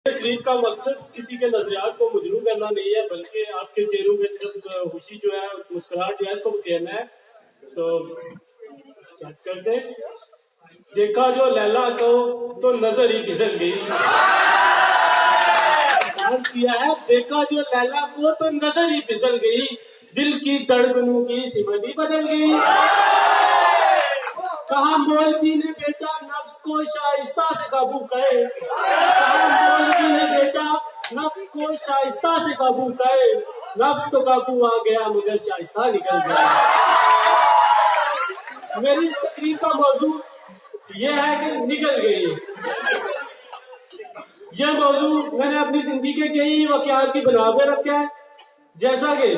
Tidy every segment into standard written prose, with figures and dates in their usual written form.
तकरीर का मकसद किसी के नजरियात को मजरू करना नहीं है, बल्कि आपके चेहरों पे सिर्फ खुशी जो है, मुस्कुराहट जो है, इसको कहना है। तो स्टार्ट करते। देखा जो लैला को तो नजर ही फिसल गई। किया है, देखा जो लैला को तो नजर ही फिसल गई, दिल की धड़कनों की सिमत ही बदल गई। कहा मौलवी ने बेटा नफ्स को शाइस्ता से काबू करे, कहा मौलवी ने बेटा नफ्स को शाइस्ता से काबू करे, नफ्स तो काबू आ गया मगर शाइस्ता निकल गया। मेरी इस तकरीर का मौजू ये है कि निकल गई। यह मौजू मैंने अपनी जिंदगी के कई वाकयात की बना पे रखा है। जैसा कि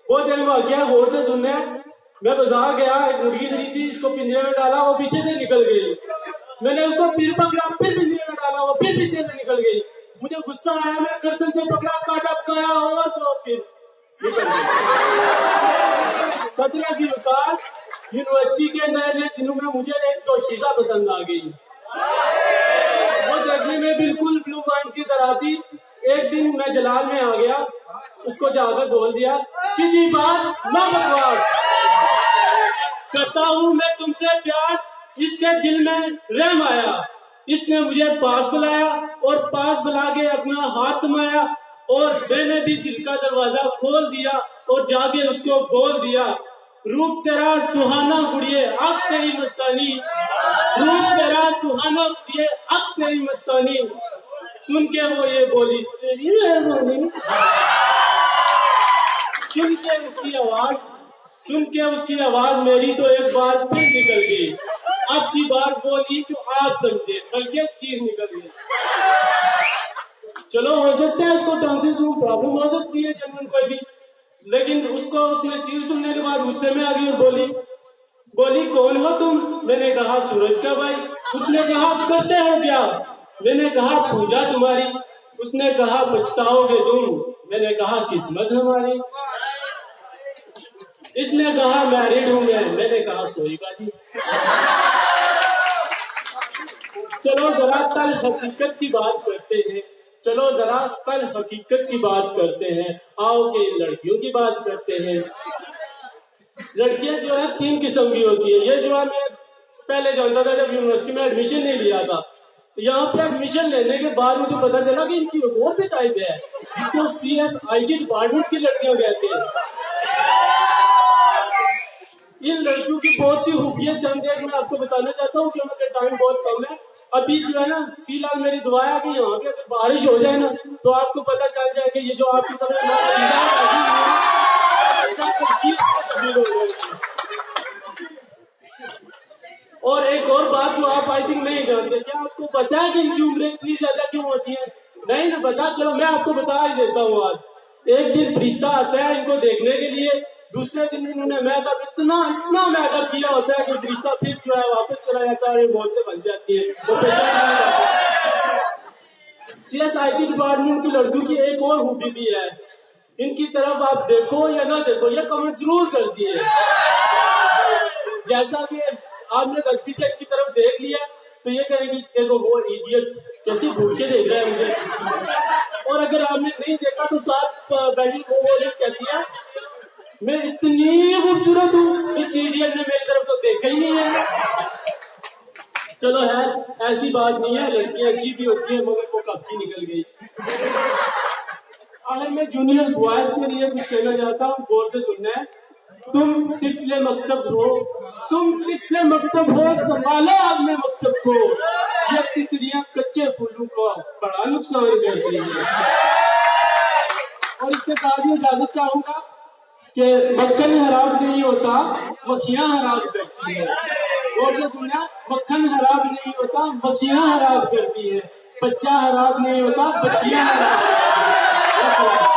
बहुत दिन वाकया गौर से सुनना है। मैं बाजार गया, एक मुर्गी खरीदी थी, इसको पिंजरे में डाला, वो पीछे से निकल गई। मैंने उसको फिर पकड़ा, फिर पिंजरे में डाला, वो फिर पीछे से निकल गई। मुझे गुस्सा आया, मैं गर्दन से पकड़ा, काटा पकाया और तो फिर निकल गई। 17 की औकात यूनिवर्सिटी के नए दिनों में मुझे एक तो शीशा पसंद आ गई। वो देखने में बिल्कुल ब्लू वाइन की तरह थी। एक दिन मैं जलाल में आ गया, उसको जाकर बोल दिया, सीधी बात ना बकवास, करता हूँ मैं तुमसे प्यार, इसके दिल में रहम आया। इसने मुझे पास बुलाया और पास बुला के अपना हाथ थमाया और मैंने भी दिल का दरवाजा खोल दिया और जाके उसको बोल दिया, रूप तेरा सुहाना गुड़िए अब तेरी मस्तानी, रूप तेरा सुहाना गुड़िए अब तेरी मस्तानी। सुन के वो ये बोली, तेरी मेहरबानी। सुन के उसकी आवाज मेरी तो एक बार फिर निकल गई। अब की बार बोली जो आप समझे, बल्कि चीख निकल गई। चलो हो सकता है उसको टॉन्सिल प्रॉब्लम हो सकती है, जनरल कोई भी, लेकिन उसको उसने चीख सुनने के बाद गुस्से में आ गई और बोली कौन हो तुम? मैंने कहा सूरज का भाई। उसने कहा करते हो क्या? मैंने कहा पूजा तुम्हारी। उसने कहा पछताओगे तुम। मैंने कहा किस्मत हमारी। इसने कहा मैरिड हूं मैं। मैंने कहा सोएगा जी। चलो जरा कल हकीकत की बात करते हैं, चलो जरा कल हकीकत की बात करते हैं। आओ के लड़कियों की बात करते हैं। लड़कियां जो है 3 किस्म की होती है। ये जो है मैं पहले जानता था जब यूनिवर्सिटी में एडमिशन नहीं लिया था। यहाँ पे एडमिशन लेने के बाद मुझे पता चला कि इनकी एक और भी टाइप है, जिसको CSIT डिपार्टमेंट की लड़कियां कहते हैं। इन लड़कियों की बहुत सी खूबियां चंद एक मैं आपको बताना चाहता हूँ, क्योंकि टाइम बहुत कम है। अभी जो है ना, फिलहाल मेरी दुआ है कि यहाँ पे अगर बारिश हो जाए ना, तो आपको पता चल जाए कि ये जो आपकी सब और एक और बात जो आप आई थिंक नहीं जानते, क्या आपको पता है कि इनकी उम्रें इतनी ज्यादा क्यों होती है? नहीं ना पता? चलो मैं आपको बता ही देता हूँ। आज एक दिन फरिश्ता आता है इनको देखने के लिए, दूसरे दिन इन्होंने मेकअप इतना मेकअप किया होता है कि फरिश्ता फिर जो है वापस चला जाता है, मौत से बन जाती है। तो CSIT डिपार्टमेंट की लड़कियों की एक और खूबी भी है, इनकी तरफ आप देखो या ना देखो, ये कमेंट जरूर कर दिए। जैसा कि आपने गलती से इनकी तरफ देख लिया तो ये कहेगी देखो वो इडियट कैसे घूर के देख रहा है मुझे। और अगर आपने नहीं देखा तो साथ बैठी वो कहती है मैं इतनी खूबसूरत हूँ, इस इडियट ने मेरी तरफ तो देखा ही नहीं है। चलो है, ऐसी बात नहीं है, लड़कियां अजीब भी होती है, मगर वो कब की निकल गई। अगर मैं जूनियर बॉयज के लिए कुछ कहना चाहता हूँ, गौर से सुनना है। तुम तिफले मकतब हो, संभालो अपने मकतब को। ये तितलियां कच्चे फूलों को बड़ा नुकसान करती हैं। और इसके साथ ही इजाजत चाहूंगा कि मक्खन हराम नहीं होता, मक्खियां हराम करती है। और से सुना, मक्खन हराम नहीं होता, मक्खियां हराम करती है। बच्चा हराम नहीं होता, बच्चियां हराम करती है।